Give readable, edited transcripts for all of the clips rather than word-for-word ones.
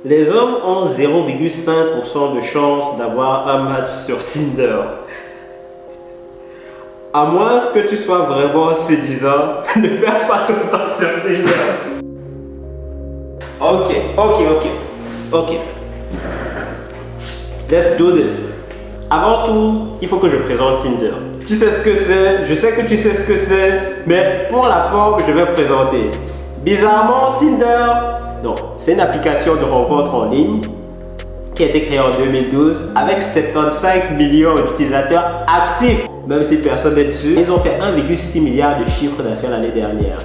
Les hommes ont 0,5% de chance d'avoir un match sur Tinder. À moins que tu sois vraiment séduisant, ne perds pas ton temps sur Tinder. Ok. Let's do this. Avant tout, il faut que je présente Tinder. Tu sais ce que c'est, je sais que tu sais ce que c'est, mais pour la forme, je vais présenter. Bizarrement, Tinder, c'est une application de rencontre en ligne qui a été créée en 2012 avec 75 millions d'utilisateurs actifs. Même si personne n'est dessus, ils ont fait 1,6 milliard de chiffre d'affaires l'année dernière.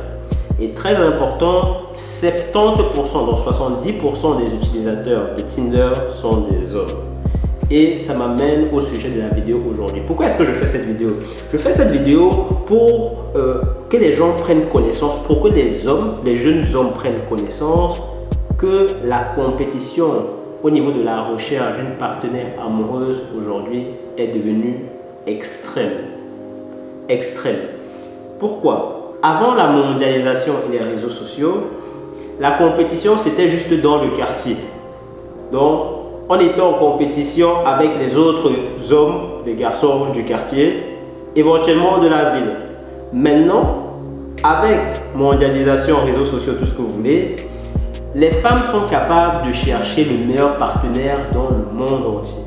Et très important, 70%, donc 70% des utilisateurs de Tinder sont des hommes. Et ça m'amène au sujet de la vidéo aujourd'hui. Pourquoi est-ce que je fais cette vidéo? Je fais cette vidéo pour que les gens prennent connaissance, pour que les jeunes hommes prennent connaissance que la compétition au niveau de la recherche d'une partenaire amoureuse aujourd'hui est devenue extrême. Pourquoi? Avant la mondialisation et les réseaux sociaux, la compétition c'était juste dans le quartier. Donc, on était en compétition avec les autres hommes, les garçons du quartier, éventuellement de la ville. Maintenant, avec mondialisation, réseaux sociaux, tout ce que vous voulez, les femmes sont capables de chercher le meilleur partenaire dans le monde entier.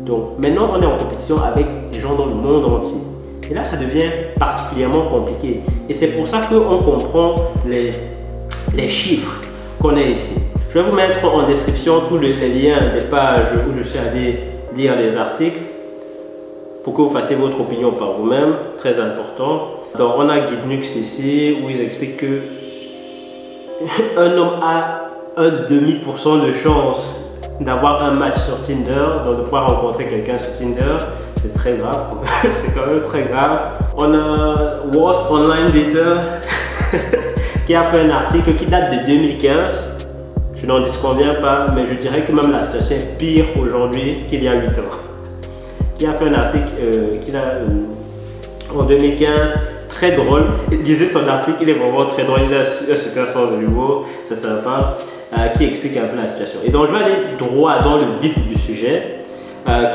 Donc maintenant, on est en compétition avec des gens dans le monde entier. Et là, ça devient particulièrement compliqué. Et c'est pour ça qu'on comprend les chiffres qu'on a ici. Je vais vous mettre en description tous les liens des pages où je suis allé lire les articles pour que vous fassiez votre opinion par vous-même, très important. Donc on a GuideNux ici où ils expliquent que un homme a 0,5% de chance d'avoir un match sur Tinder, donc de pouvoir rencontrer quelqu'un sur Tinder. C'est très grave, c'est quand même très grave. On a Worst Online Dater qui a fait un article qui date de 2015. Je n'en disconviens pas, mais je dirais que même la situation est pire aujourd'hui qu'il y a 8 ans. Qui a fait un article en 2015, très drôle. Il disait son article, il est vraiment très drôle, il a un super sens de l'humour, c'est sympa, qui explique un peu la situation. Et donc je vais aller droit dans le vif du sujet,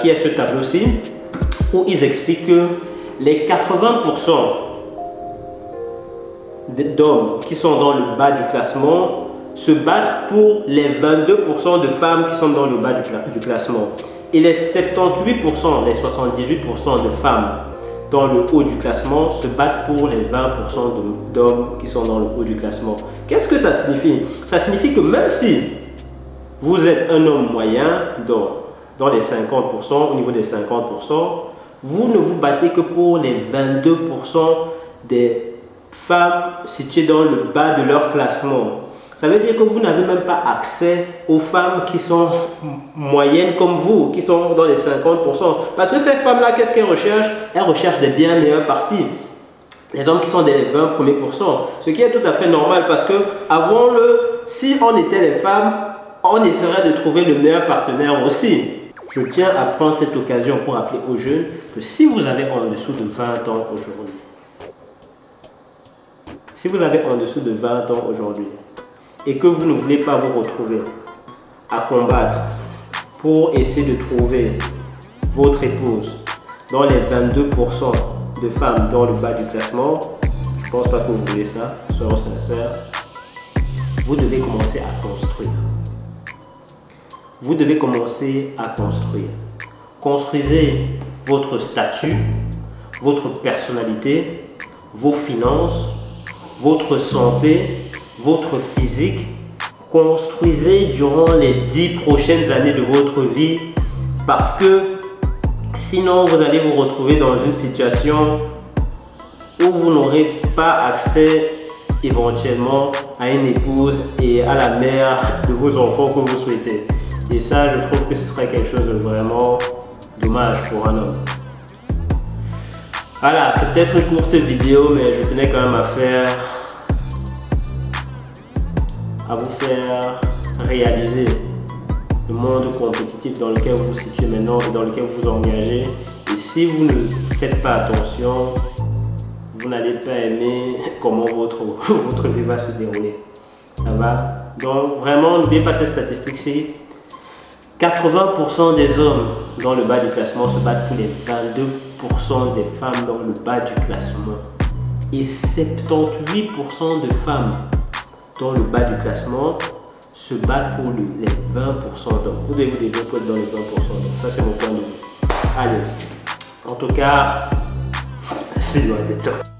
qui est ce tableau-ci, où ils expliquent que les 80% d'hommes qui sont dans le bas du classement se battent pour les 22% de femmes qui sont dans le bas du classement. Et les 78%, les 78% de femmes dans le haut du classement se battent pour les 20% d'hommes qui sont dans le haut du classement. Qu'est-ce que ça signifie? Ça signifie que même si vous êtes un homme moyen, dans les 50%, au niveau des 50%, vous ne vous battez que pour les 22% des femmes situées dans le bas de leur classement. Ça veut dire que vous n'avez même pas accès aux femmes qui sont moyennes comme vous, qui sont dans les 50%. Parce que ces femmes-là, qu'est-ce qu'elles recherchent? Elles recherchent des bien meilleures parties. Les hommes qui sont dans les 20 premiers pourcents. Ce qui est tout à fait normal parce que, si on était les femmes, on essaierait de trouver le meilleur partenaire aussi. Je tiens à prendre cette occasion pour rappeler aux jeunes que si vous avez en dessous de 20 ans aujourd'hui, et que vous ne voulez pas vous retrouver à combattre pour essayer de trouver votre épouse dans les 22% de femmes dans le bas du classement, je ne pense pas que vous voulez ça, soyons sincères, vous devez commencer à construire. Vous devez commencer à construire. Construisez votre statut, votre personnalité, vos finances, votre santé, votre physique. Construisez durant les 10 prochaines années de votre vie parce que sinon vous allez vous retrouver dans une situation où vous n'aurez pas accès éventuellement à une épouse et à la mère de vos enfants que vous souhaitez. Et ça, je trouve que ce serait quelque chose de vraiment dommage pour un homme. Voilà, c'est peut-être une courte vidéo, mais je tenais quand même à vous faire réaliser le monde compétitif dans lequel vous vous situez maintenant et dans lequel vous vous engagez. Et si vous ne faites pas attention, vous n'allez pas aimer comment votre vie va se dérouler. Ça va? Donc vraiment, n'oubliez pas cette statistique, c'est 80% des hommes dans le bas du classement se battent pour les 22% des femmes dans le bas du classement. Et 78% de femmes dans le bas du classement se battent pour les 20% d'hommes. Vous devez vous développer dans les 20% d'hommes. Ça, c'est mon point de vue. Allez, en tout cas, c'est loin des temps.